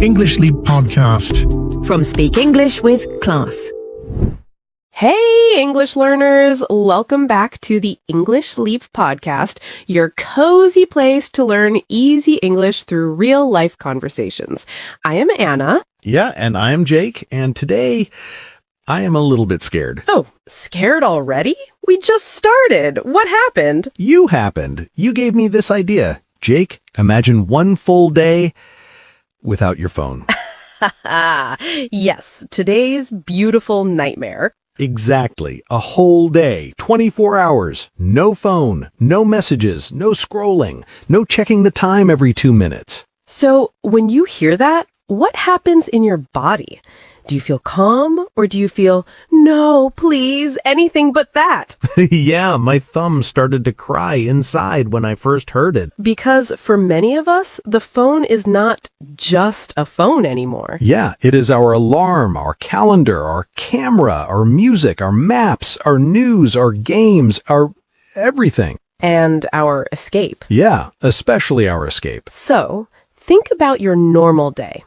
English Leap Podcast. From Speak English with Class. Hey, English learners! Welcome back to the English Leap Podcast, your cozy place to learn easy English through real-life conversations. I am Anna. Yeah, and I am Jake, and today I am a little bit scared. Oh, scared already? We just started. What happened? You happened. You gave me this idea. Jake, imagine one full day without your phone. Yes, today's beautiful nightmare. Exactly. A whole day, 24 hours, no phone, no messages, no scrolling, no checking the time every 2 minutes. So, when you hear that, what happens in your body? Do you feel calm, or do you feel, no, please, anything but that? Yeah, my thumb started to cry inside when I first heard it. Because for many of us, the phone is not just a phone anymore. Yeah, it is our alarm, our calendar, our camera, our music, our maps, our news, our games, our everything. And our escape. Yeah, especially our escape. So, think about your normal day.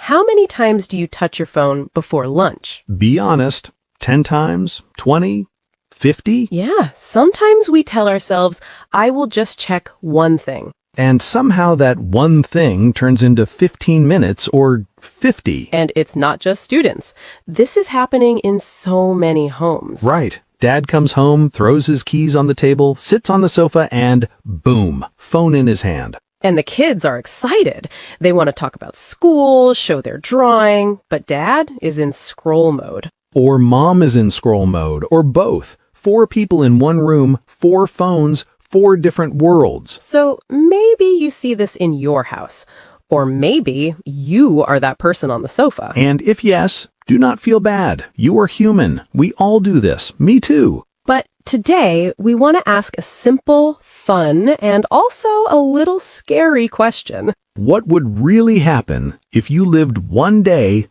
How many times do you touch your phone before lunch? Be honest, 10 times, 20, 50? Yeah, sometimes we tell ourselves, I will just check one thing. And somehow that one thing turns into 15 minutes or 50. And it's not just students. This is happening in so many homes. Right. Dad comes home, throws his keys on the table, sits on the sofa, and boom, phone in his hand. And the kids are excited. They want to talk about school, show their drawing, but Dad is in scroll mode. Or mom is in scroll mode, or both. 4 people in one room, 4 phones, 4 different worlds. So maybe you see this in your house. Or maybe you are that person on the sofa. And if yes, do not feel bad. You are human. We all do this. Me too. But today, we want to ask a simple, fun, and also a little scary question. What would really happen if you lived one day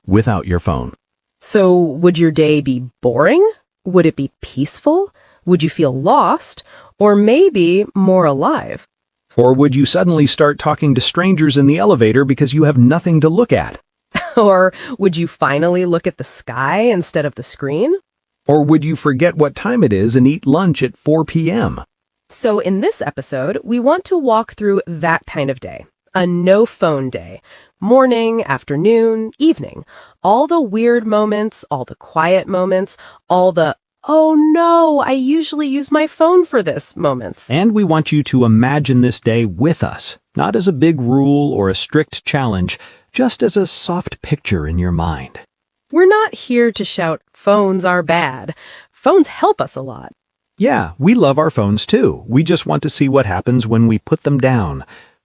without your phone? So, would your day be boring? Would it be peaceful? Would you feel lost? Or maybe more alive? Or would you suddenly start talking to strangers in the elevator because you have nothing to look at? Or would you finally look at the sky instead of the screen? Or would you forget what time it is and eat lunch at 4 p.m.? So in this episode, we want to walk through that kind of day. A no-phone day. Morning, afternoon, evening. All the weird moments, all the quiet moments, all the, oh no, I usually use my phone for this moments. And we want you to imagine this day with us, not as a big rule or a strict challenge, just as a soft picture in your mind. We're not here to shout, phones are bad. Phones help us a lot. Yeah, we love our phones too. We just want to see what happens when we put them down.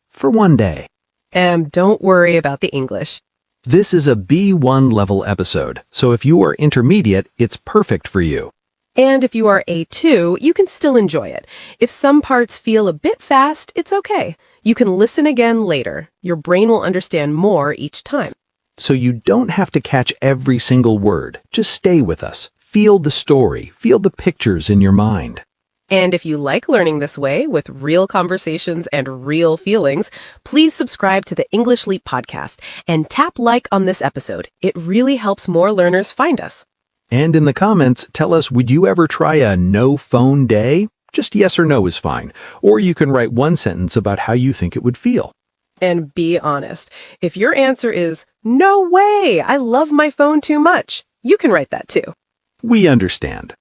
For one day. And don't worry about the English. This is a B1 level episode, so if you are intermediate, it's perfect for you. And if you are A2, you can still enjoy it. If some parts feel a bit fast, it's okay. You can listen again later. Your brain will understand more each time. So you don't have to catch every single word. Just stay with us. Feel the story. Feel the pictures in your mind. And if you like learning this way, with real conversations and real feelings, please subscribe to the English Leap podcast and tap like on this episode. It really helps more learners find us. And in the comments, tell us, would you ever try a no-phone day? Just yes or no is fine. Or you can write one sentence about how you think it would feel. And be honest. If your answer is, no way, I love my phone too much, you can write that too. We understand.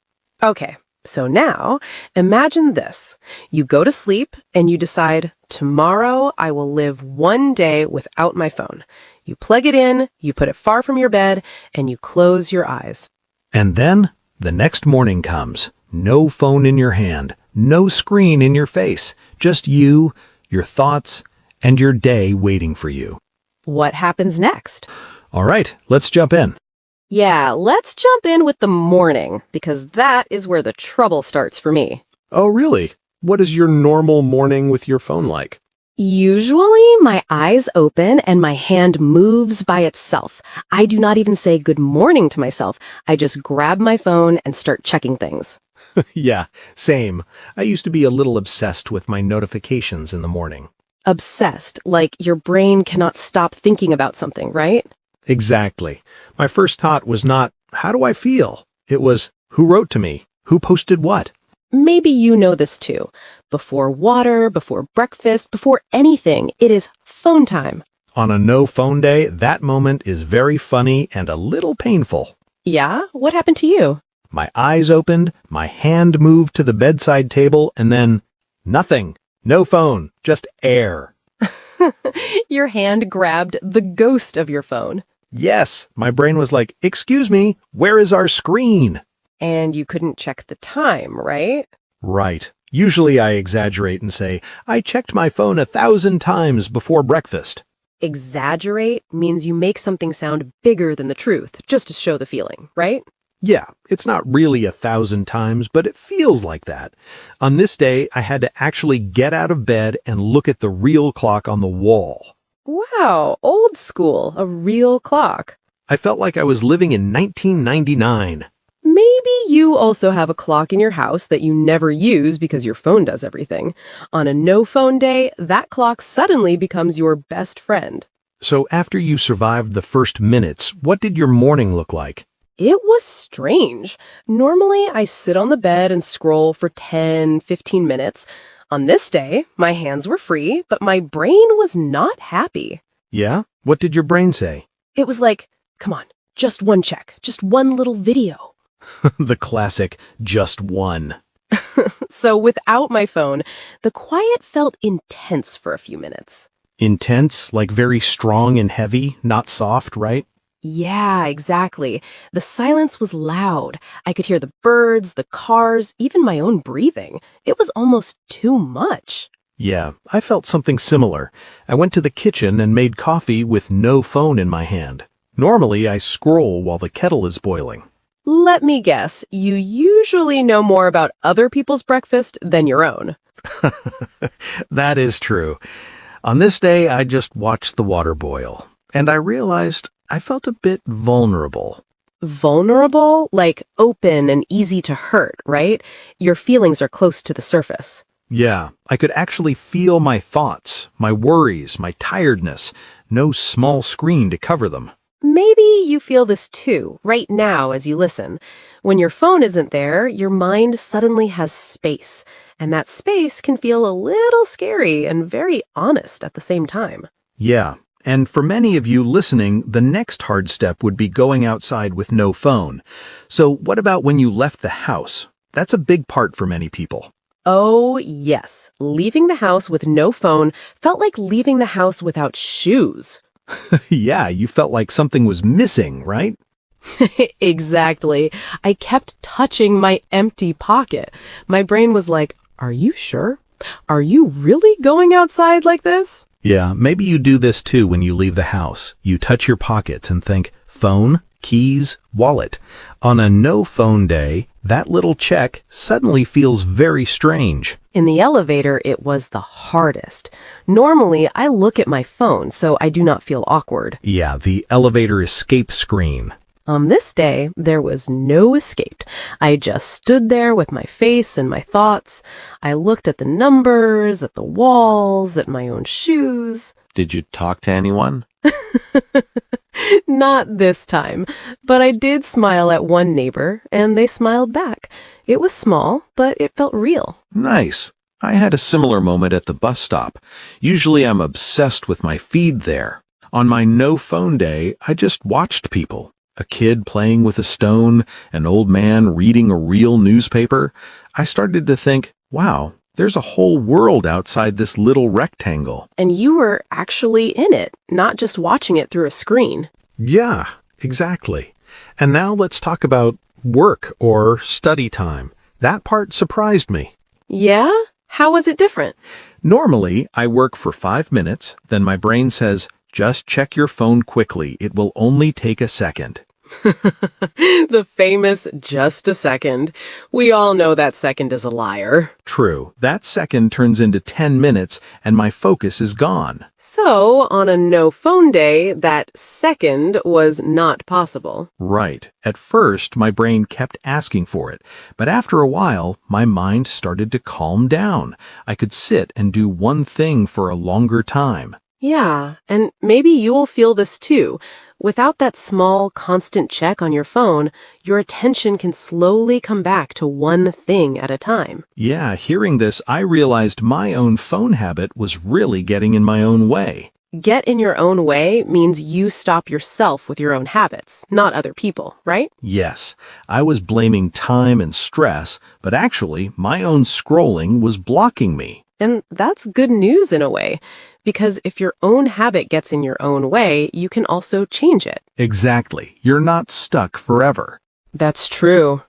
Okay, so now imagine this. You go to sleep and you decide, tomorrow I will live one day without my phone. You plug it in, you put it far from your bed, and you close your eyes. And then the next morning comes. No phone in your hand, no screen in your face, just you, your thoughts, and your day waiting for you. What happens next? All right, let's jump in. Yeah, let's jump in with the morning, because that is where the trouble starts for me. Oh, really? What is your normal morning with your phone like? Usually, my eyes open and my hand moves by itself. I do not even say good morning to myself. I just grab my phone and start checking things. Yeah, same. I used to be a little obsessed with my notifications in the morning. Obsessed, like your brain cannot stop thinking about something, right? Exactly. My first thought was not, how do I feel? It was, who wrote to me? Who posted what? Maybe you know this too. Before water, before breakfast, before anything, it is phone time. On a no-phone day, that moment is very funny and a little painful. Yeah? What happened to you? My eyes opened, my hand moved to the bedside table, and then nothing. No phone, just air. Your hand grabbed the ghost of your phone. Yes, my brain was like, excuse me, where is our screen? And you couldn't check the time, right? Right. Usually I exaggerate and say, I checked my phone 1,000 times before breakfast. Exaggerate means you make something sound bigger than the truth, just to show the feeling, right? Yeah, it's not really 1,000 times, but it feels like that. On this day, I had to actually get out of bed and look at the real clock on the wall. Wow, old school, a real clock. I felt like I was living in 1999. Maybe you also have a clock in your house that you never use because your phone does everything. On a no-phone day, that clock suddenly becomes your best friend. So after you survived the first minutes, what did your morning look like? It was strange. Normally, I sit on the bed and scroll for 10, 15 minutes. On this day, my hands were free, but my brain was not happy. Yeah? What did your brain say? It was like, come on, just one check, just one little video. The classic, just one. So without my phone, the quiet felt intense for a few minutes. Intense, like very strong and heavy, not soft, right? Yeah, exactly. The silence was loud. I could hear the birds, the cars, even my own breathing. It was almost too much. Yeah, I felt something similar. I went to the kitchen and made coffee with no phone in my hand. Normally, I scroll while the kettle is boiling. Let me guess, you usually know more about other people's breakfast than your own. That is true. On this day, I just watched the water boil, and I realized I felt a bit vulnerable. Vulnerable, like open and easy to hurt, right? Your feelings are close to the surface. Yeah, I could actually feel my thoughts, my worries, my tiredness. No small screen to cover them. Maybe you feel this too, right now as you listen. When your phone isn't there, your mind suddenly has space, and that space can feel a little scary and very honest at the same time. Yeah, and for many of you listening, the next hard step would be going outside with no phone. So what about when you left the house? That's a big part for many people. Oh, yes. Leaving the house with no phone felt like leaving the house without shoes. Yeah, you felt like something was missing, right? Exactly. I kept touching my empty pocket. My brain was like, are you sure? Are you really going outside like this? Yeah, maybe you do this too when you leave the house. You touch your pockets and think, phone, keys, wallet. On a no-phone day, that little check suddenly feels very strange. In the elevator, it was the hardest. Normally, I look at my phone, so I do not feel awkward. Yeah, the elevator escape screen. On this day, there was no escape. I just stood there with my face and my thoughts. I looked at the numbers, at the walls, at my own shoes. Did you talk to anyone? Not this time, but I did smile at one neighbor, and they smiled back. It was small, but it felt real. Nice. I had a similar moment at the bus stop. Usually I'm obsessed with my feed there. On my no-phone day, I just watched people. A kid playing with a stone, an old man reading a real newspaper. I started to think, wow, there's a whole world outside this little rectangle. And you were actually in it, not just watching it through a screen. Yeah, exactly. And now let's talk about work or study time. That part surprised me. Yeah? How was it different? Normally, I work for 5 minutes, then my brain says, just check your phone quickly. It will only take a second. The famous just a second. We all know that second is a liar. True, that second turns into 10 minutes and my focus is gone. So, on a no phone day, that second was not possible. Right. At first, my brain kept asking for it, but after a while, my mind started to calm down. I could sit and do one thing for a longer time. Yeah, and maybe you'll feel this too. Without that small, constant check on your phone, your attention can slowly come back to one thing at a time. Yeah, hearing this, I realized my own phone habit was really getting in my own way. Get in your own way means you stop yourself with your own habits, not other people, right? Yes, I was blaming time and stress, but actually, my own scrolling was blocking me. And that's good news in a way, because if your own habit gets in your own way, you can also change it. Exactly. You're not stuck forever. That's true.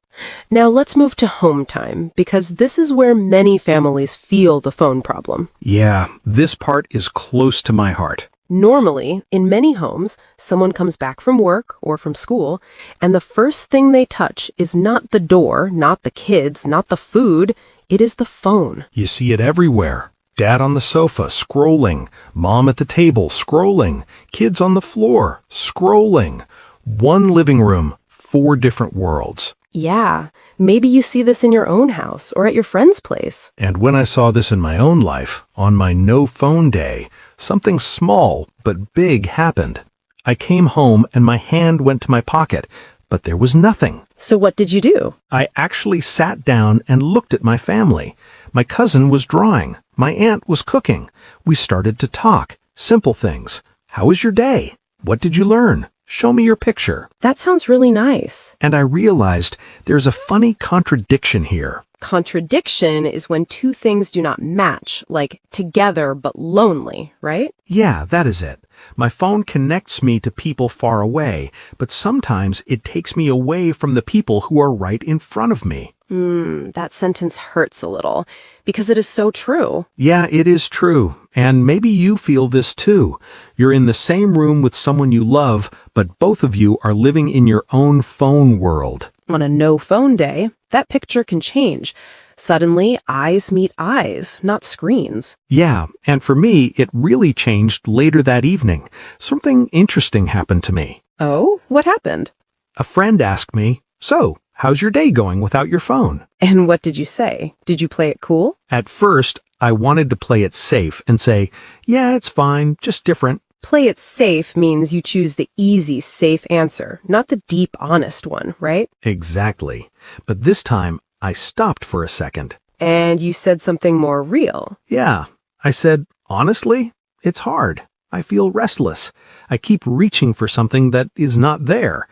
Now let's move to home time, because this is where many families feel the phone problem. Yeah, this part is close to my heart. Normally, in many homes, someone comes back from work or from school, and the first thing they touch is not the door, not the kids, not the food, it is the phone. You see it everywhere. Dad on the sofa, scrolling. Mom at the table, scrolling. Kids on the floor, scrolling. One living room, 4 different worlds. Yeah, maybe you see this in your own house or at your friend's place. And when I saw this in my own life, on my no phone day, something small but big happened. I came home and my hand went to my pocket, but there was nothing. So what did you do? I actually sat down and looked at my family. My cousin was drawing. My aunt was cooking. We started to talk. Simple things. How was your day? What did you learn? Show me your picture. That sounds really nice. And I realized there's a funny contradiction here. Contradiction is when two things do not match, like together but lonely, right? Yeah, that is it. My phone connects me to people far away, but sometimes it takes me away from the people who are right in front of me. That sentence hurts a little, because it is so true. Yeah, it is true. And maybe you feel this too. You're in the same room with someone you love, but both of you are living in your own phone world. On a no phone day, that picture can change. Suddenly, eyes meet eyes, not screens. Yeah, and for me, it really changed later that evening. Something interesting happened to me. Oh, what happened? A friend asked me, "So, how's your day going without your phone?" And what did you say? Did you play it cool? At first, I wanted to play it safe and say, "Yeah, it's fine, just different." Play it safe means you choose the easy, safe answer, not the deep, honest one, right? Exactly. But this time, I stopped for a second. And you said something more real. Yeah, I said, honestly, it's hard. I feel restless. I keep reaching for something that is not there.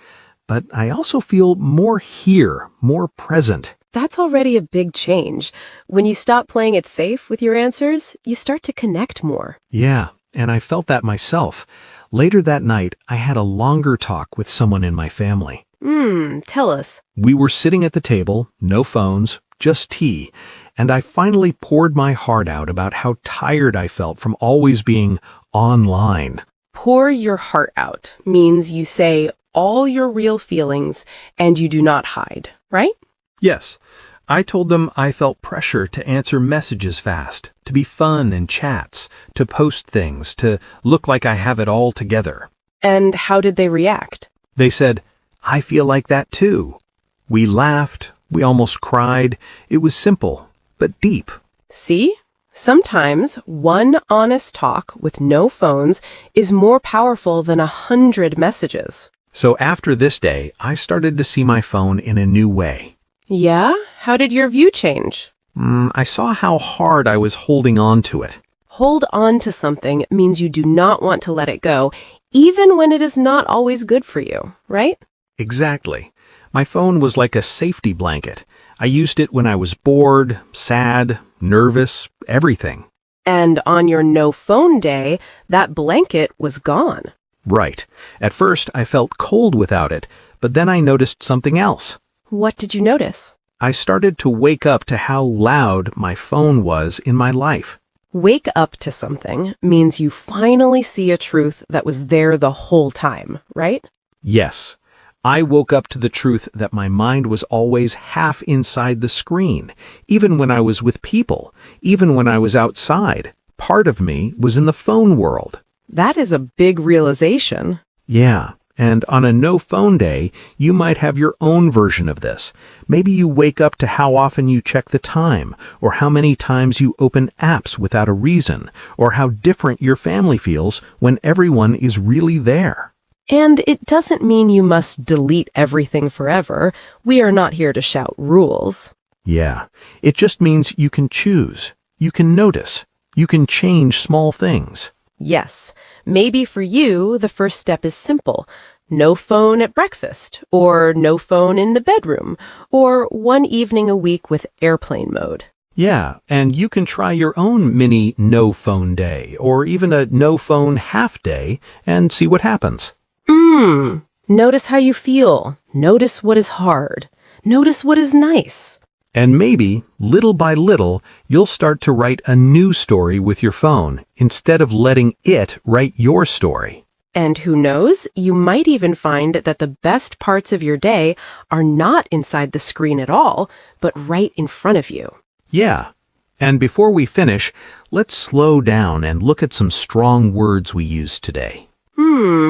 But I also feel more here, more present. That's already a big change. When you stop playing it safe with your answers, you start to connect more. Yeah, and I felt that myself. Later that night, I had a longer talk with someone in my family. Tell us. We were sitting at the table, no phones, just tea, and I finally poured my heart out about how tired I felt from always being online. Pour your heart out means you say all your real feelings and you do not hide, right? Yes, I told them I felt pressure to answer messages fast, to be fun in chats, to post things, to look like I have it all together. And how did they react? They said, "I feel like that too." We laughed, we almost cried. It was simple, but deep. See? Sometimes one honest talk with no phones is more powerful than 100 messages. So after this day, I started to see my phone in a new way. Yeah? How did your view change? I saw how hard I was holding on to it. Hold on to something means you do not want to let it go, even when it is not always good for you, right? Exactly. My phone was like a safety blanket. I used it when I was bored, sad, nervous, everything. And on your no phone day, that blanket was gone. Right. At first, I felt cold without it, but then I noticed something else. What did you notice? I started to wake up to how loud my phone was in my life. Wake up to something means you finally see a truth that was there the whole time, right? Yes. I woke up to the truth that my mind was always half inside the screen, even when I was with people, even when I was outside. Part of me was in the phone world. That is a big realization. Yeah, and on a no-phone day, you might have your own version of this. Maybe you wake up to how often you check the time, or how many times you open apps without a reason, or how different your family feels when everyone is really there. And it doesn't mean you must delete everything forever. We are not here to shout rules. Yeah, it just means you can choose, you can notice, you can change small things. Yes, maybe for you, the first step is simple. No phone at breakfast, or no phone in the bedroom, or one evening a week with airplane mode. Yeah, and you can try your own mini no-phone day, or even a no-phone half day, and see what happens. Notice how you feel. Notice what is hard. Notice what is nice. And maybe, little by little, you'll start to write a new story with your phone, instead of letting it write your story. And who knows, you might even find that the best parts of your day are not inside the screen at all, but right in front of you. Yeah. And before we finish, let's slow down and look at some strong words we used today.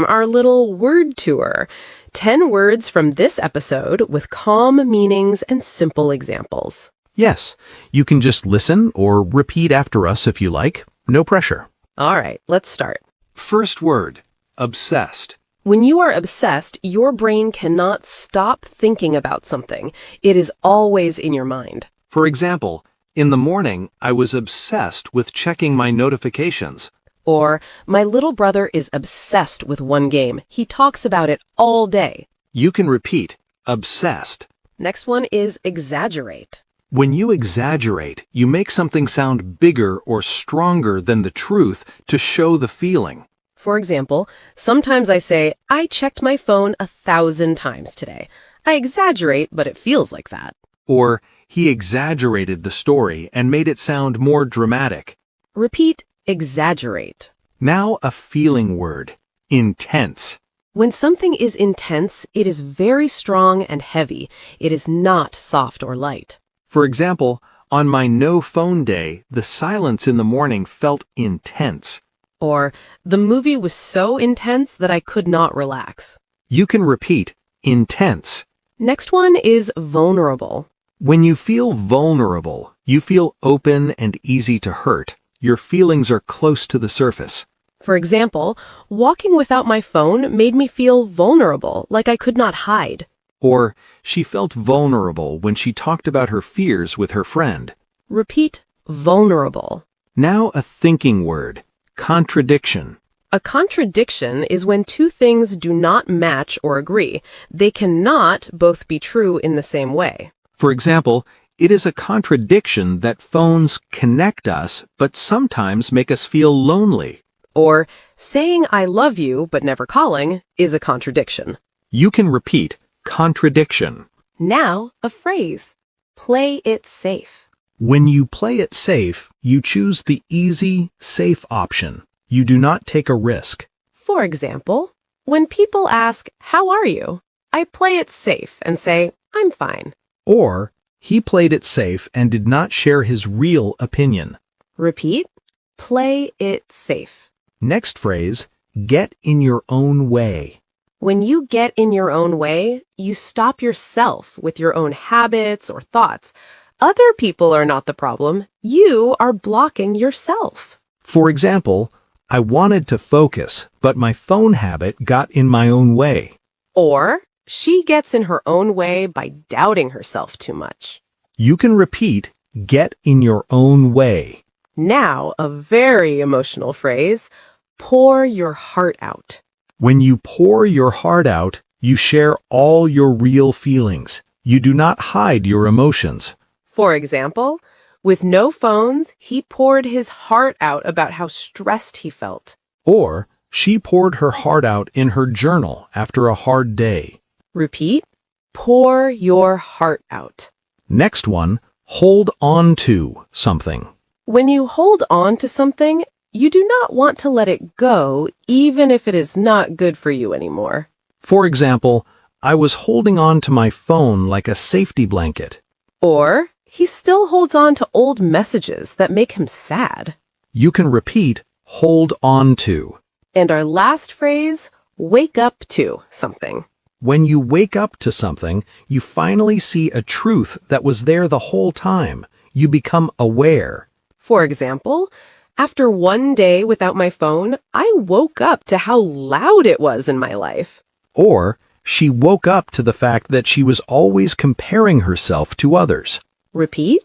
Our little word tour. 10 words from this episode with calm meanings and simple examples. Yes, you can just listen or repeat after us if you like. No pressure. All right, let's start. First word, obsessed. When you are obsessed, your brain cannot stop thinking about something. It is always in your mind. For example, in the morning, I was obsessed with checking my notifications. Or, my little brother is obsessed with one game. He talks about it all day. You can repeat, obsessed. Next one is exaggerate. When you exaggerate, you make something sound bigger or stronger than the truth to show the feeling. For example, sometimes I say, I checked my phone 1,000 times today. I exaggerate, but it feels like that. Or, he exaggerated the story and made it sound more dramatic. Repeat, exaggerate. Now a feeling word, intense. When something is intense, it is very strong and heavy. It is not soft or light. For example, on my no-phone day, the silence in the morning felt intense. Or, the movie was so intense that I could not relax. You can repeat, intense. Next one is vulnerable. When you feel vulnerable, you feel open and easy to hurt. Your feelings are close to the surface. For example, walking without my phone made me feel vulnerable, like I could not hide. Or, she felt vulnerable when she talked about her fears with her friend. Repeat, vulnerable. Now a thinking word, contradiction. A contradiction is when two things do not match or agree. They cannot both be true in the same way. For example, it is a contradiction that phones connect us, but sometimes make us feel lonely. Or, saying I love you but never calling is a contradiction. You can repeat, contradiction. Now, a phrase. Play it safe. When you play it safe, you choose the easy, safe option. You do not take a risk. For example, when people ask, how are you? I play it safe and say, I'm fine. Or, he played it safe and did not share his real opinion. Repeat, play it safe. Next phrase, get in your own way. When you get in your own way, you stop yourself with your own habits or thoughts. Other people are not the problem. You are blocking yourself. For example, I wanted to focus, but my phone habit got in my own way. Or, she gets in her own way by doubting herself too much. You can repeat, get in your own way. Now, a very emotional phrase, pour your heart out. When you pour your heart out, you share all your real feelings. You do not hide your emotions. For example, with no phones, he poured his heart out about how stressed he felt. Or, she poured her heart out in her journal after a hard day. Repeat, pour your heart out. Next one, hold on to something. When you hold on to something, you do not want to let it go, even if it is not good for you anymore. For example, I was holding on to my phone like a safety blanket. Or, he still holds on to old messages that make him sad. You can repeat, hold on to. And our last phrase, wake up to something. When you wake up to something, you finally see a truth that was there the whole time. You become aware. For example, after one day without my phone, I woke up to how loud it was in my life. Or, she woke up to the fact that she was always comparing herself to others. Repeat,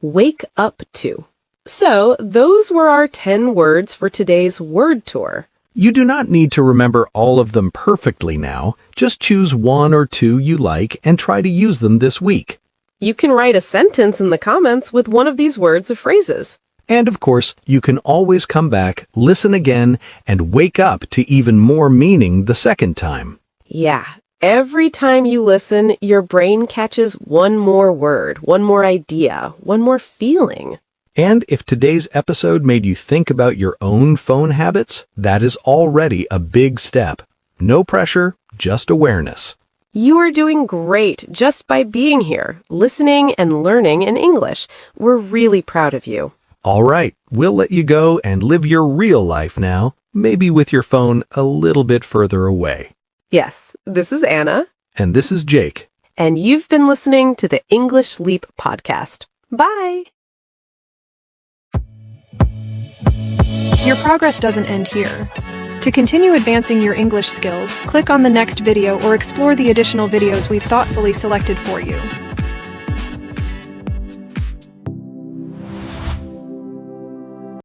wake up to. So, those were our 10 words for today's word tour. You do not need to remember all of them perfectly now. Just choose one or two you like and try to use them this week. You can write a sentence in the comments with one of these words or phrases. And of course, you can always come back, listen again, and wake up to even more meaning the second time. Yeah, every time you listen, your brain catches one more word, one more idea, one more feeling. And if today's episode made you think about your own phone habits, that is already a big step. No pressure, just awareness. You are doing great just by being here, listening and learning in English. We're really proud of you. All right, we'll let you go and live your real life now, maybe with your phone a little bit further away. Yes, this is Anna. And this is Jake. And you've been listening to the English Leap podcast. Bye! Your progress doesn't end here. To continue advancing your English skills, click on the next video or explore the additional videos we've thoughtfully selected for you.